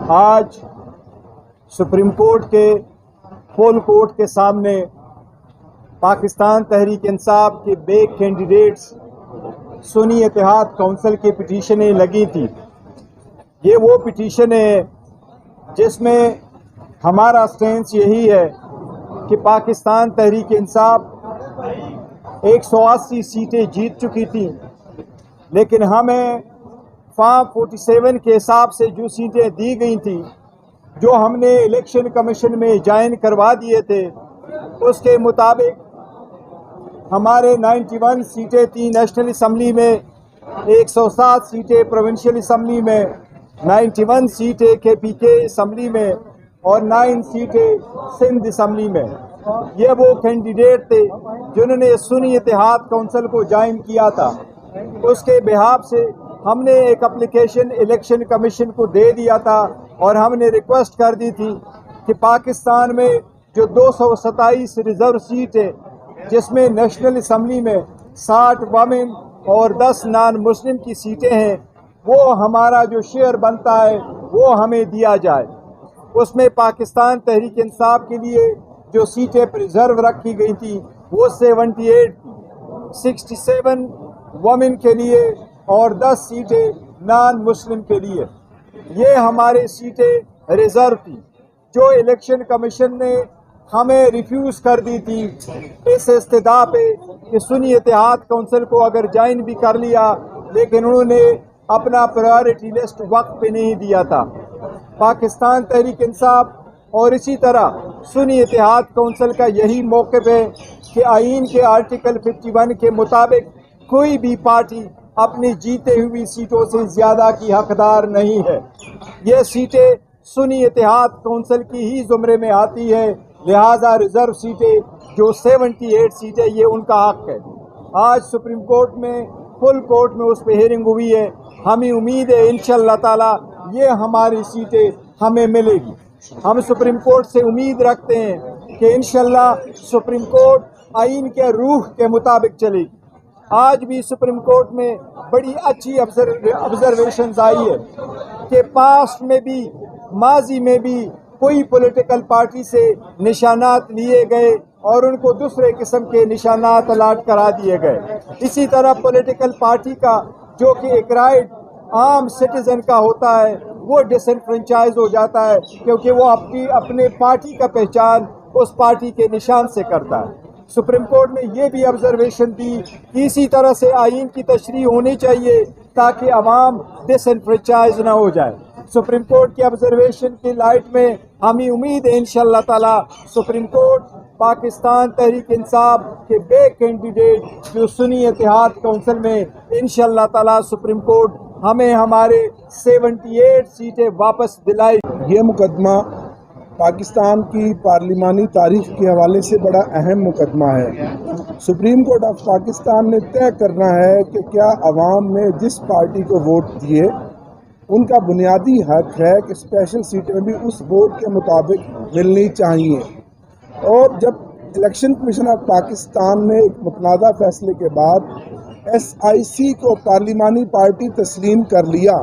آج supreme court کے full court کے سامنے پاکستان تحریک انصاف کے بے کینڈیڈیٹس سنی اتحاد کونسل کی پٹیشنیں لگی تھی۔ یہ وہ پٹیشن ہے جس میں ہمارا سٹینس یہی ہے کہ پاکستان تحریک انصاف 180 سیٹیں جیت چکی تھی، لیکن ہمیں فارم 47 کے حساب سے جو سیٹیں دی گئی تھیں، جو ہم نے الیکشن کمیشن میں جوائن کروا دیے تھے، اس کے مطابق ہمارے 91 سیٹیں تھیں نیشنل اسمبلی میں، 107 سیٹیں پروونشل اسمبلی میں، 91 سیٹیں KPK اسمبلی میں اور 9 سیٹیں سندھ اسمبلی میں۔ یہ وہ کینڈیڈیٹ تھے جنہوں نے سنی اتحاد کونسل کو جوائن کیا تھا۔ اس کے بہاف سے ہم نے ایک اپلیکیشن الیکشن کمیشن کو دے دیا تھا اور ہم نے ریکویسٹ کر دی تھی کہ پاکستان میں جو 227 ریزرو سیٹ ہے، جس میں نیشنل اسمبلی میں 60 وومن اور 10 نان مسلم کی سیٹیں ہیں، وہ ہمارا جو شیئر بنتا ہے وہ ہمیں دیا جائے۔ اس میں پاکستان تحریک انصاف کے لیے جو سیٹیں پریزرو رکھی گئی تھی وہ 78 تھی، 67 وومن کے لیے اور 10 سیٹیں نان مسلم کے لیے۔ یہ ہمارے سیٹیں ریزرو تھی، جو الیکشن کمیشن نے ہمیں ریفیوز کر دی تھی اس استدعا پہ کہ سنی اتحاد کونسل کو اگر جوائن بھی کر لیا، لیکن انہوں نے اپنا پرائیورٹی لسٹ وقت پہ نہیں دیا تھا۔ پاکستان تحریک انصاف اور اسی طرح سنی اتحاد کونسل کا یہی موقف ہے کہ آئین کے آرٹیکل 51 کے مطابق کوئی بھی پارٹی اپنی جیتے ہوئی سیٹوں سے زیادہ کی حقدار نہیں ہے۔ یہ سیٹیں سنی اتحاد کونسل کی ہی زمرے میں آتی ہے، لہذا ریزرو سیٹیں جو 78 سیٹیں یہ ان کا حق ہے۔ آج سپریم کورٹ میں فل کورٹ میں اس پہ ہیئرنگ ہوئی ہے، ہمیں امید ہے انشاءاللہ تعالی یہ ہماری سیٹیں ہمیں ملے گی۔ ہم سپریم کورٹ سے امید رکھتے ہیں کہ انشاءاللہ سپریم کورٹ آئین کے روح کے مطابق چلے گی۔ آج بھی سپریم کورٹ میں بڑی اچھی آبزرویشنز آئی ہے کہ پاسٹ میں بھی ماضی میں بھی کوئی پولیٹیکل پارٹی سے نشانات لیے گئے اور ان کو دوسرے قسم کے نشانات الاٹ کرا دیے گئے۔ اسی طرح پولیٹیکل پارٹی کا جو کہ ایک رائٹ عام سٹیزن کا ہوتا ہے وہ ڈس انفرینچائز ہو جاتا ہے، کیونکہ وہ اپنے پارٹی کا پہچان اس پارٹی کے نشان سے کرتا ہے۔ سپریم کورٹ نے یہ بھی آبزرویشن دی کہ اسی طرح سے آئین کی تشریح ہونی چاہیے تاکہ عوام ڈس انفرینچائز نہ ہو جائے۔ سپریم کورٹ کی آبزرویشن کی لائٹ میں ہمیں امید ہے انشاءاللہ تعالی سپریم کورٹ پاکستان تحریک انصاف کے بے کینڈیڈیٹ جو سنی اتحاد کونسل میں انشاءاللہ تعالی سپریم کورٹ ہمیں ہمارے 78 سیٹیں واپس دلائی۔ یہ مقدمہ پاکستان کی پارلیمانی تاریخ کے حوالے سے بڑا اہم مقدمہ ہے۔ سپریم کورٹ آف پاکستان نے طے کرنا ہے کہ کیا عوام نے جس پارٹی کو ووٹ دیے ان کا بنیادی حق ہے کہ اسپیشل سیٹیں بھی اس ووٹ کے مطابق ملنی چاہیے۔ اور جب الیکشن کمیشن آف پاکستان نے ایک متنازع فیصلے کے بعد SIC کو پارلیمانی پارٹی تسلیم کر لیا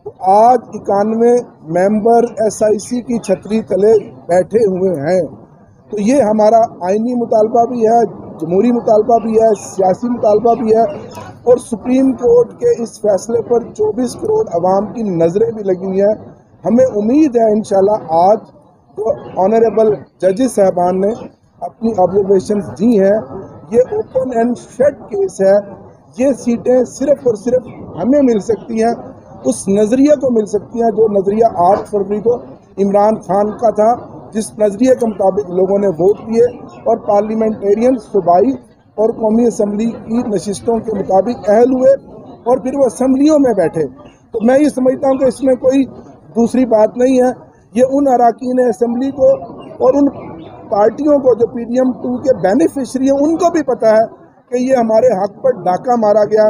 تو آج 91 ممبر SIC کی چھتری تلے بیٹھے ہوئے ہیں۔ تو یہ ہمارا آئینی مطالبہ بھی ہے، جمہوری مطالبہ بھی ہے، سیاسی مطالبہ بھی ہے، اور سپریم کورٹ کے اس فیصلے پر 24 کروڑ عوام کی نظریں بھی لگی ہوئی ہیں۔ ہمیں امید ہے انشاءاللہ آج تو آنریبل ججز صاحبان نے اپنی آبزرویشنز دی ہیں، یہ اوپن اینڈ شٹ کیس ہے۔ یہ سیٹیں صرف اور صرف ہمیں مل سکتی ہیں، اس نظریے کو مل سکتی ہیں جو نظریہ 8 فروری کو عمران خان کا تھا، جس نظریے کے مطابق لوگوں نے ووٹ دیے اور پارلیمنٹیرین صوبائی اور قومی اسمبلی کی نشستوں کے مطابق اہل ہوئے اور پھر وہ اسمبلیوں میں بیٹھے۔ تو میں یہ سمجھتا ہوں کہ اس میں کوئی دوسری بات نہیں ہے۔ یہ ان اراکین اسمبلی کو اور ان پارٹیوں کو جو PDM 2 کے بینیفیشری ہیں ان کو بھی پتہ ہے کہ یہ ہمارے حق پر ڈاکہ مارا گیا۔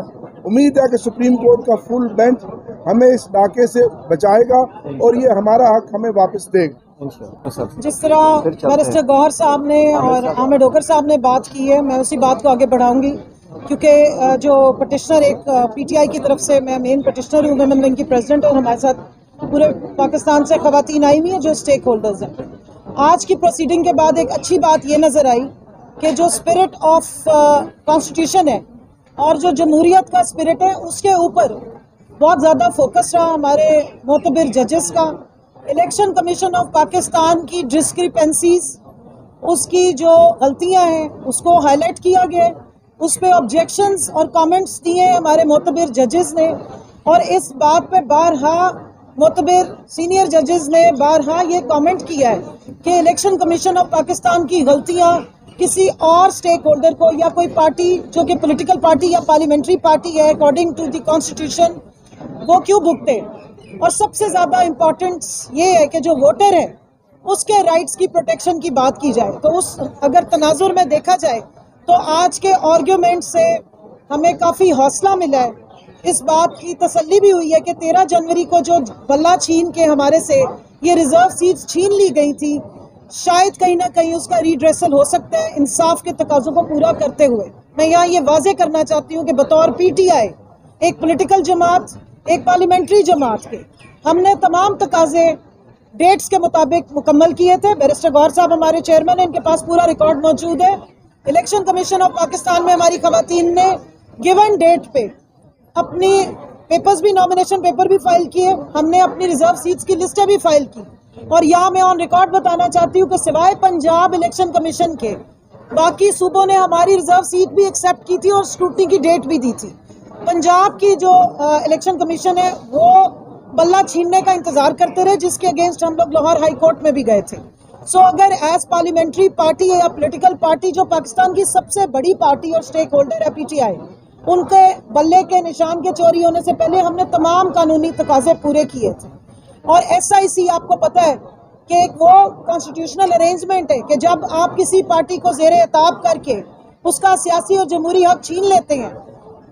امید ہے کہ سپریم کورٹ کا فل بینچ ہمیں اس ڈاکے سے بچائے گا اور یہ ہمارا حق ہمیں واپس دے گا۔ جس طرح بیرسٹر گوہر صاحب نے اور حامد ڈوگر صاحب نے بات کی ہے، میں اسی بات کو آگے بڑھاؤں گی، کیونکہ جو پٹیشنر ایک PTI کی طرف سے، میں مین پٹیشنر ہوں، ویمن ونگ کی پریزیڈنٹ، اور ہمارے ساتھ پورے پاکستان سے خواتین آئی ہوئی ہیں جو اسٹیک ہولڈرز ہیں. آج کی پروسیڈنگ کے بعد ایک اچھی بات یہ نظر آئی کہ جو اسپرٹ آف کانسٹیٹیوشن ہے اور جو جمہوریت کا اسپرٹ ہے اس کے اوپر بہت زیادہ فوکس رہا ہمارے معتبر ججز کا. الیکشن کمیشن آف پاکستان کی ڈسکریپنسیز، اس کی جو غلطیاں ہیں اس کو ہائی لائٹ کیا گیا، اس پہ آبجیکشنز اور کامنٹس دیے ہمارے معتبر ججز نے، اور اس بات پہ بارہا معتبر سینئر ججز نے بارہا یہ کامنٹ کیا ہے کہ الیکشن کمیشن آف پاکستان کی غلطیاں کسی اور سٹیک ہولڈر کو یا کوئی پارٹی جو کہ پولیٹیکل پارٹی یا پارلیمنٹری پارٹی ہے اکارڈنگ ٹو دی کانسٹیٹیوشن وہ کیوں بھگتے. اور سب سے زیادہ امپورٹنٹ یہ ہے کہ جو ووٹر ہے اس کے رائٹس کی پروٹیکشن کی بات کی جائے. تو اس اگر تناظر میں دیکھا جائے تو آج کے آرگیومنٹ سے ہمیں کافی حوصلہ ملا ہے. اس بات کی تسلی بھی ہوئی ہے کہ 13 جنوری کو جو بلہ چھین کے ہمارے سے یہ ریزرو سیٹس چھین لی گئی تھی، شاید کہیں نہ کہیں اس کا ریڈریسل ہو سکتا ہے انصاف کے تقاضوں کو پورا کرتے ہوئے. میں یہاں یہ واضح کرنا چاہتی ہوں کہ بطور پی ٹی آئی، ایک پولیٹیکل جماعت، ایک پارلیمنٹری جماعت کے، ہم نے تمام تقاضے ڈیٹس کے مطابق مکمل کیے تھے. بیرسٹر گوہر صاحب ہمارے چیئرمین ہیں، ان کے پاس پورا ریکارڈ موجود ہے. الیکشن کمیشن آف پاکستان میں ہماری خواتین نے گیون ڈیٹ پہ اپنی پیپرز بھی، نامینیشن پیپر بھی فائل کیے، ہم نے اپنی ریزرو سیٹس کی لسٹیں بھی فائل کی. اور یہاں میں آن ریکارڈ بتانا چاہتی ہوں کہ سوائے پنجاب الیکشن کمیشن کے باقی صوبوں نے ہماری ریزرو سیٹ بھی ایکسیپٹ کی تھی اور اسکروٹنی کی ڈیٹ بھی دی تھی. پنجاب کی جو الیکشن کمیشن ہے وہ بلہ چھیننے کا انتظار کرتے رہے، جس کے اگینسٹ ہم لوگ لاہور ہائی کورٹ میں بھی گئے تھے. سو اگر ایز پارلیمنٹری پارٹی یا پولیٹیکل پارٹی جو پاکستان کی سب سے بڑی پارٹی اور اسٹیک ہولڈر ہے پی ٹی آئی، ان کے بلے کے نشان کے چوری ہونے سے پہلے ہم نے تمام قانونی تقاضے پورے کیے تھے. اور ایس آئی سی آپ کو پتہ ہے کہ ایک وہ کانسٹیٹیوشنل ارینجمنٹ ہے کہ جب آپ کسی پارٹی کو زیر اعتاب کر کے اس کا سیاسی اور جمہوری حق چھین لیتے ہیں،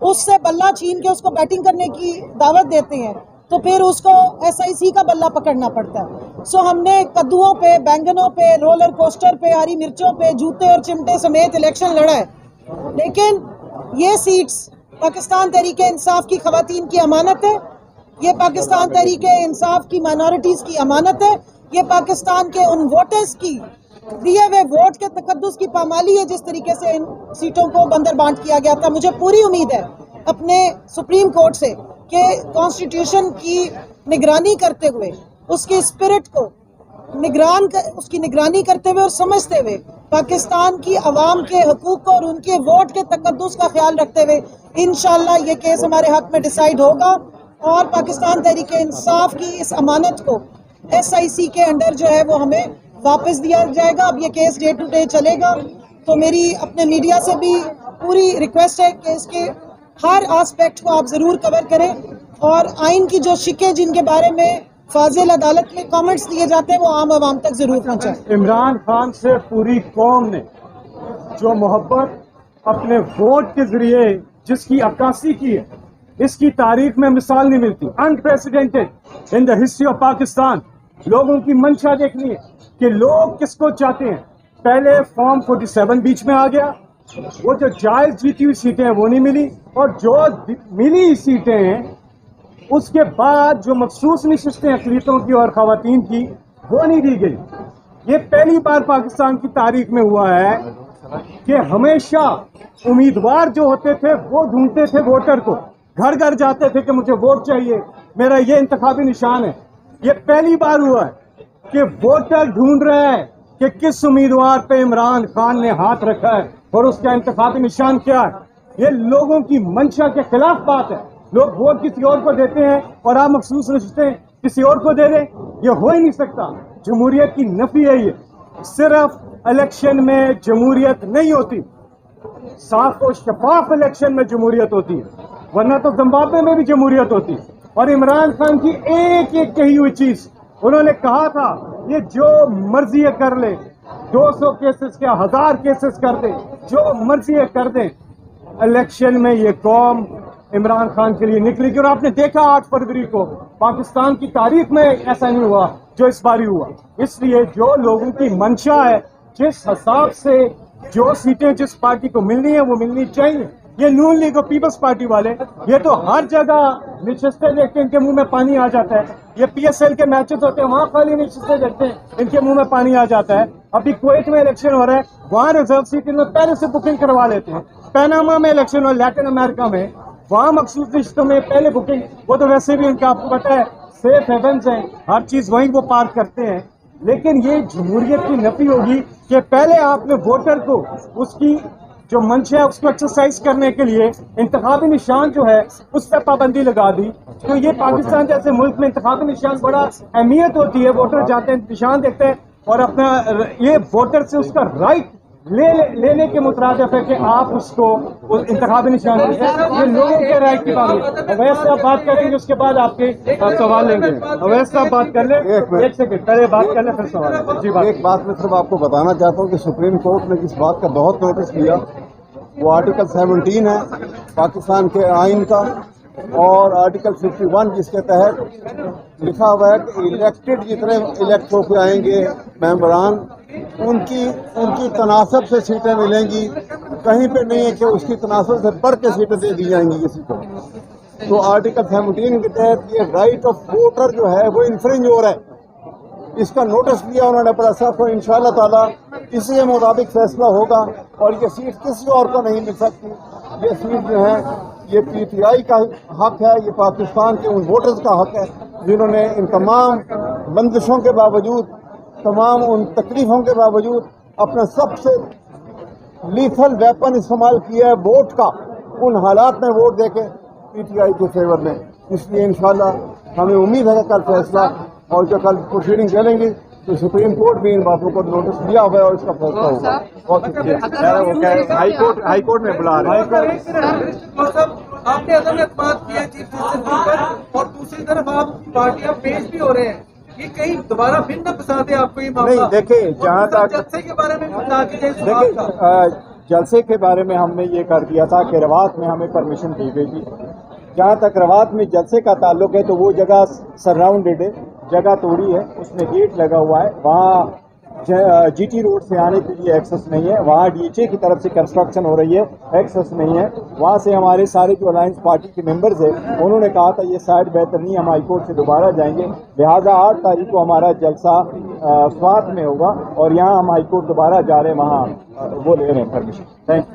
اس سے بلہ چھین کے اس کو بیٹنگ کرنے کی دعوت دیتے ہیں، تو پھر اس کو ایس آئی سی کا بلہ پکڑنا پڑتا ہے. سو ہم نے کدوؤں پہ، بینگنوں پہ، رولر کوسٹر پہ، ہری مرچوں پہ، جوتے اور چمٹے سمیت الیکشن لڑا ہے. لیکن یہ سیٹس پاکستان تحریک انصاف کی خواتین کی امانت ہے، یہ پاکستان تحریک انصاف کی مائنورٹیز کی امانت ہے، یہ پاکستان کے ان ووٹرز کی دیے ہوئے ووٹ کے تقدس کی پامالی ہے جس طریقے سے ان سیٹوں کو بندر بانٹ کیا گیا تھا. مجھے پوری امید ہے اپنے سپریم کورٹ سے کہ کانسٹیٹیوشن کی نگرانی کرتے ہوئے، اس کی اسپرٹ کو اس کی نگرانی کرتے ہوئے اور سمجھتے ہوئے، پاکستان کی عوام کے حقوق کو اور ان کے ووٹ کے تقدس کا خیال رکھتے ہوئے انشاءاللہ یہ کیس ہمارے حق میں ڈیسائیڈ ہوگا اور پاکستان تحریک انصاف کی اس امانت کو ایس آئی سی کے انڈر جو ہے وہ ہمیں واپس دیا جائے گا. اب یہ کیس ڈے ٹو ڈے چلے گا، تو میری اپنے میڈیا سے بھی پوری ریکویسٹ ہے کہ اس کے ہر آسپیکٹ کو آپ ضرور کور کریں، اور آئین کی جو شکیں جن کے بارے میں فاضل عدالت میں کامنٹس دیے جاتے ہیں وہ عام عوام تک ضرور پہنچائیں. عمران خان سے پوری قوم نے جو محبت اپنے ووٹ کے ذریعے جس کی عکاسی کی ہے، اس کی تاریخ میں مثال نہیں ملتی. Unprecedented in the history of Pakistan. لوگوں کی منشا دیکھنی ہے کہ لوگ کس کو چاہتے ہیں. پہلے فارم 47 بیچ میں آ گیا، وہ جو جائز جیتی ہوئی سیٹیں ہیں وہ نہیں ملی، اور جو ملی سیٹیں ہیں اس کے بعد جو مخصوص نشستیں اقلیتوں کی اور خواتین کی وہ نہیں دی گئی. یہ پہلی بار پاکستان کی تاریخ میں ہوا ہے کہ ہمیشہ امیدوار جو ہوتے تھے وہ ڈھونڈتے تھے ووٹر کو، گھر گھر جاتے تھے کہ مجھے ووٹ چاہیے، میرا یہ انتخابی نشان ہے. یہ پہلی بار ہوا ہے کہ ووٹر ڈھونڈ رہا ہے کہ کس امیدوار پہ عمران خان نے ہاتھ رکھا ہے اور اس کا انتخابی نشان کیا ہے. یہ لوگوں کی منشا کے خلاف بات ہے. لوگ ووٹ کسی اور کو دیتے ہیں اور آپ مخصوص نشستیں کسی اور کو دے دیں، یہ ہو ہی نہیں سکتا. جمہوریت کی نفی ہے. یہ صرف الیکشن میں جمہوریت نہیں ہوتی، صاف و شفاف الیکشن میں جمہوریت ہوتی ہے، ورنہ تو زمبابوے میں بھی جمہوریت ہوتی ہے. اور عمران خان کی ایک ایک کہی ہوئی چیز، انہوں نے کہا تھا یہ جو مرضی کر لے، 200 کیسز کیا 1000 کیسز کر دیں، جو مرضی کر دیں. الیکشن میں یہ قوم عمران خان کے لیے نکلی گی، اور آپ نے دیکھا 8 فروری کو پاکستان کی تاریخ میں ایسا نہیں ہوا جو اس باری ہوا. اس لیے جو لوگوں کی منشا ہے، جس حساب سے جو سیٹیں جس پارٹی کو ملنی ہیں وہ ملنی چاہیے. یہ نون لیگ اور پیپلز پارٹی والے یہ تو ہر جگہ نشستیں دیکھتے ہیں ان کے منہ میں پانی آ جاتا ہے. یہ پی ایس ایل کے میچز ہوتے ہیں وہاں خالی نشستیں دیکھتے ہیں ان کے منہ میں پانی آ جاتا ہے. ابھی کویت میں الیکشن ہو رہا ہے, وہاں ریزرو سیٹ ان میں پہلے سے بکنگ کروا لیتے ہیں. پیناما میں الیکشن ہو, لیٹن امریکہ میں, وہاں مخصوص رشتوں میں پہلے بکنگ, وہ تو ویسے بھی ان کا آپ کو پتا ہے سیف ہیونز ہیں, ہر چیز وہیں وہ پارک کرتے ہیں. لیکن یہ جمہوریت کی نفی ہوگی کہ پہلے آپ نے ووٹر کو اس کی جو منشا ہے اس کو ایکسرسائز کرنے کے لیے انتخابی نشان جو ہے اس پہ پابندی لگا دی. تو یہ پاکستان جیسے ملک میں انتخابی نشان بڑا اہمیت ہوتی ہے. ووٹر جاتے ہیں, نشان دیکھتے ہیں اور اپنا یہ ووٹر سے اس کا رائٹ لینے کے مترادف ہے کہ آپ اس کو انتخابی نشان دیں. یہ لوگوں کے رائٹ کی بات ہے. اویس صاحب بات کریں گے, اس کے بعد آپ کے سوال لیں گے. اویس صاحب بات کر لیں, ایک سیکنڈ پہلے بات کر لیں پھر سوال. جی بات. ایک بات میں صرف آپ کو بتانا چاہتا ہوں کہ سپریم کورٹ نے اس بات کا بہت نوٹس لیا. وہ آرٹیکل 17 ہے پاکستان کے آئین کا اور آرٹیکل 51 جس کے تحت لکھا ہوا ہے کہ الیکٹڈ جتنے الیکٹ ہو کے آئیں گے ممبران ان کی تناسب سے سیٹیں ملیں گی. کہیں پہ نہیں ہے کہ اس کی تناسب سے بڑھ کے سیٹیں دے دی جائیں گی کسی کو. تو آرٹیکل 17 کے تحت یہ رائٹ آف ووٹر جو ہے وہ انفرنج ہو رہا ہے. اس کا نوٹس لیا انہوں نے پریس کو. انشاءاللہ تعالیٰ اسی کے مطابق فیصلہ ہوگا اور یہ سیٹ کسی اور کو نہیں مل سکتی. یہ سیٹ جو ہے یہ پی ٹی آئی کا حق ہے, یہ پاکستان کے ان ووٹرز کا حق ہے جنہوں نے ان تمام بندشوں کے باوجود, تمام ان تکلیفوں کے باوجود اپنا سب سے لیتھل ویپن استعمال کیا ہے ووٹ کا. ان حالات میں ووٹ دے کے پی ٹی آئی کے فیور میں. اس لیے انشاءاللہ ہمیں امید ہے کہ کل فیصلہ اور جو کل پروسیڈنگ چلیں گی تو سپریم کورٹ بھی ان باتوں کو نوٹس دیا ہوا ہے اور اس کا فیصلہ ہوگا. بہت شکریہ. ہائی کورٹ میں بلا رہے ہیں. آپ نے عدم اعتماد کیا چیف جسٹس پر اور دوسری طرف آپ پارٹیاں پیش بھی ہو رہے ہیں, یہ کہیں دوبارہ پھر نہ پسا دے آپ کو یہ معاملہ؟ نہیں دیکھیں, جہاں تک جلسے کے بارے میں بتا کے دیکھیں, جلسے کے بارے میں ہم نے یہ کر دیا تھا کہ روات میں ہمیں پرمیشن دی گئی تھی. جہاں تک روات میں جلسے کا تعلق ہے تو وہ جگہ سراؤنڈیڈ ہے, جگہ توڑی ہے, اس میں گیٹ لگا ہوا ہے. وہاں جی ٹی روڈ سے آنے کے لیے ایکسس نہیں ہے. وہاں ڈی ایچ اے کی طرف سے کنسٹرکشن ہو رہی ہے, ایکسس نہیں ہے. وہاں سے ہمارے سارے جو الائنس پارٹی کے ممبرز ہیں انہوں نے کہا تھا یہ سائڈ بہتر نہیں, ہم ہائی کورٹ سے دوبارہ جائیں گے. لہٰذا 8 تاریخ کو ہمارا جلسہ سوات میں ہوگا اور یہاں ہم ہائی کورٹ دوبارہ جا رہے ہیں, وہاں وہ لے رہے ہیں پرمیشن. Thank you.